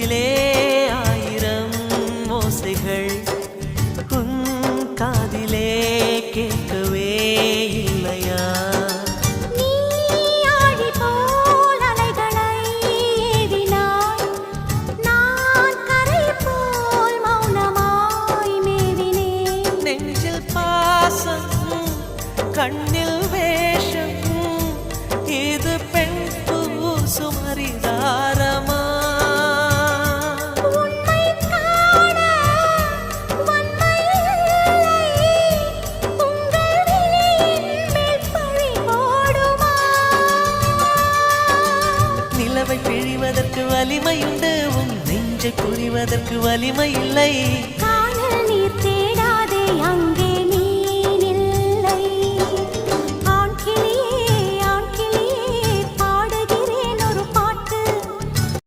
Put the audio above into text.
நெஞ்சிலே ஆயிரம் ஓசைகள் உன் காதிலே கேட்கவே இல்லையா? நீ ஆழி போல் அலைகளை ஏவினாய், நான் கரை போல் மௌனமாய் மேவினேன். நெஞ்சில் பாசம் கண்ணில் வேஷம் இது பெண் சுமரிதாரமா? உன்னை காண வன்மை இல்லை, உங்கள் விழியின் மேல் பழி போடுமா? நிலவை பிழிவதற்கு வலிமையுண்டு, உன் நெஞ்சை புரிவதற்கு வலிமை இல்லை.